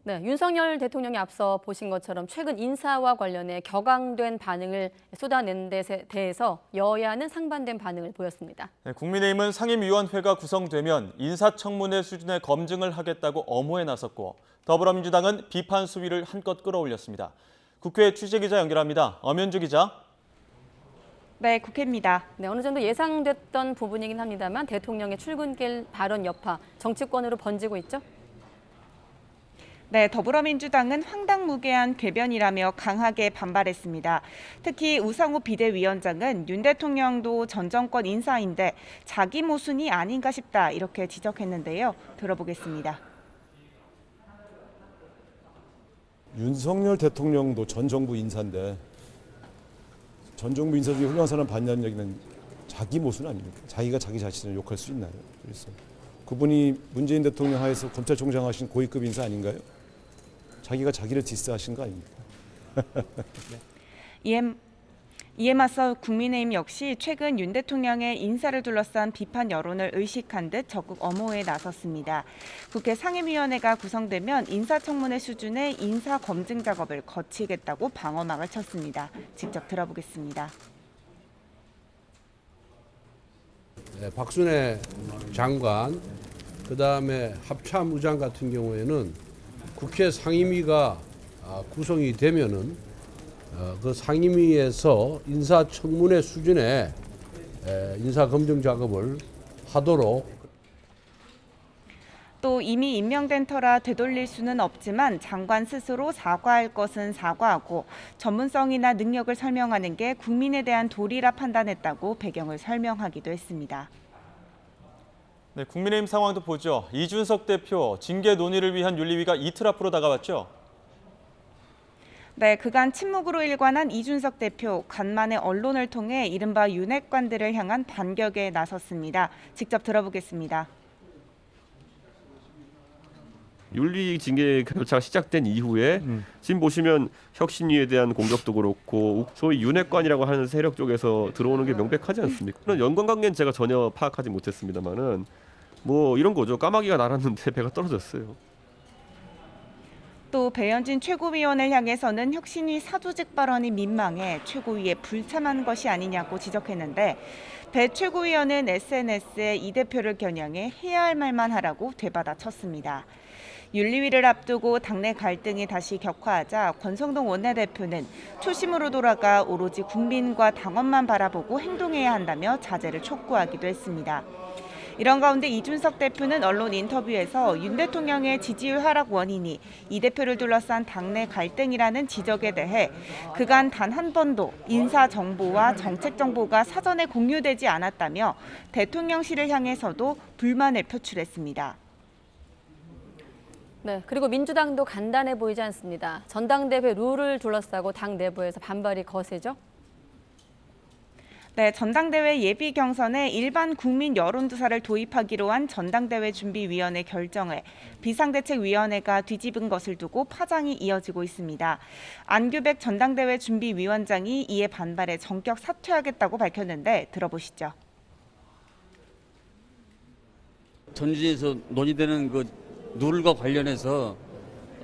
네, 윤석열 대통령이 앞서 보신 것처럼 최근 인사와 관련해 격앙된 반응을 쏟아낸 데 대해서 여야는 상반된 반응을 보였습니다. 네, 국민의힘은 상임위원회가 구성되면 인사청문회 수준의 검증을 하겠다고 엄호에 나섰고 더불어민주당은 비판 수위를 한껏 끌어올렸습니다. 국회 취재기자 연결합니다. 엄현주 기자. 네, 국회입니다. 네, 어느 정도 예상됐던 부분이긴 합니다만 대통령의 출근길 발언 여파 정치권으로 번지고 있죠? 네, 더불어민주당은 황당무계한 궤변이라며 강하게 반발했습니다. 특히 우상호 비대위원장은 윤 대통령도 전 정권 인사인데 자기 모순이 아닌가 싶다 이렇게 지적했는데요. 들어보겠습니다. 윤석열 대통령도 전 정부 인사인데 전 정부 인사 중에 훌륭한 사람 봤냐는 얘기는 자기 모순 아닙니까? 자기가 자기 자신을 욕할 수 있나요? 그래서 그분이 문재인 대통령 하에서 검찰총장 하신 고위급 인사 아닌가요? 자기가 자기를 디스하신 거 아닙니까? 이에 맞서 국민의힘 역시 최근 윤 대통령의 인사를 둘러싼 비판 여론을 의식한 듯 적극 엄호에 나섰습니다. 국회 상임위원회가 구성되면 인사청문회 수준의 인사 검증 작업을 거치겠다고 방어막을 쳤습니다. 직접 들어보겠습니다. 네, 박순애 장관, 그다음에 합참의장 같은 경우에는 국회 상임위가 구성이 되면은 그 상임위에서 인사청문회 수준의 인사검증 작업을 하도록. 또 이미 임명된 터라 되돌릴 수는 없지만 장관 스스로 사과할 것은 사과하고 전문성이나 능력을 설명하는 게 국민에 대한 도리라 판단했다고 배경을 설명하기도 했습니다. 네, 국민의힘 상황도 보죠. 이준석 대표 징계 논의를 위한 윤리위가 이틀 앞으로 다가왔죠. 네, 그간 침묵으로 일관한 이준석 대표, 간만에 언론을 통해 이른바 윤핵관들을 향한 반격에 나섰습니다. 직접 들어보겠습니다. 윤리 징계 절차가 시작된 이후에 지금 보시면 혁신위에 대한 공격도 그렇고 소위 윤핵관이라고 하는 세력 쪽에서 들어오는 게 명백하지 않습니까? 그런 연관관계는 제가 전혀 파악하지 못했습니다만은 뭐 이런 거죠. 까마귀가 날았는데 배가 떨어졌어요. 또 배현진 최고위원을 향해서는 혁신위 사조직 발언이 민망해 최고위에 불참한 것이 아니냐고 지적했는데 배 최고위원은 SNS에 이 대표를 겨냥해 해야 할 말만 하라고 되받아쳤습니다. 윤리위를 앞두고 당내 갈등이 다시 격화하자 권성동 원내대표는 초심으로 돌아가 오로지 국민과 당원만 바라보고 행동해야 한다며 자제를 촉구하기도 했습니다. 이런 가운데 이준석 대표는 언론 인터뷰에서 윤 대통령의 지지율 하락 원인이 이 대표를 둘러싼 당내 갈등이라는 지적에 대해 그간 단 한 번도 인사 정보와 정책 정보가 사전에 공유되지 않았다며 대통령실을 향해서도 불만을 표출했습니다. 네, 그리고 민주당도 간단해 보이지 않습니다. 전당대회 룰을 둘러싸고 당 내부에서 반발이 거세죠? 네, 전당대회 예비 경선에 일반 국민 여론조사를 도입하기로 한 전당대회 준비위원회 결정을 비상대책위원회가 뒤집은 것을 두고 파장이 이어지고 있습니다. 안규백 전당대회 준비위원장이 이에 반발해 전격 사퇴하겠다고 밝혔는데 들어보시죠. 전주에서 논의되는 그 룰과 관련해서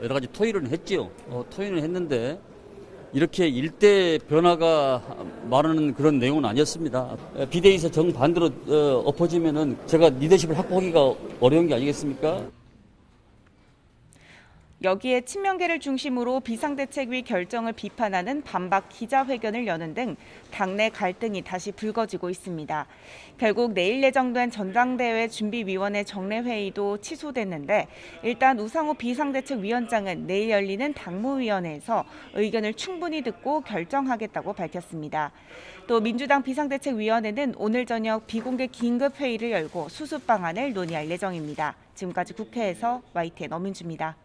여러 가지 토의를 했지요. 토의는 했는데 이렇게 일대 변화가 말하는 그런 내용은 아니었습니다. 비대위에서 정반대로 엎어지면은 제가 리더십을 확보하기가 어려운 게 아니겠습니까? 여기에 친명계를 중심으로 비상대책위 결정을 비판하는 반박 기자회견을 여는 등 당내 갈등이 다시 불거지고 있습니다. 결국 내일 예정된 전당대회 준비위원회 정례회의도 취소됐는데 일단 우상호 비상대책위원장은 내일 열리는 당무위원회에서 의견을 충분히 듣고 결정하겠다고 밝혔습니다. 또 민주당 비상대책위원회는 오늘 저녁 비공개 긴급회의를 열고 수습 방안을 논의할 예정입니다. 지금까지 국회에서 YTN 엄윤주입니다.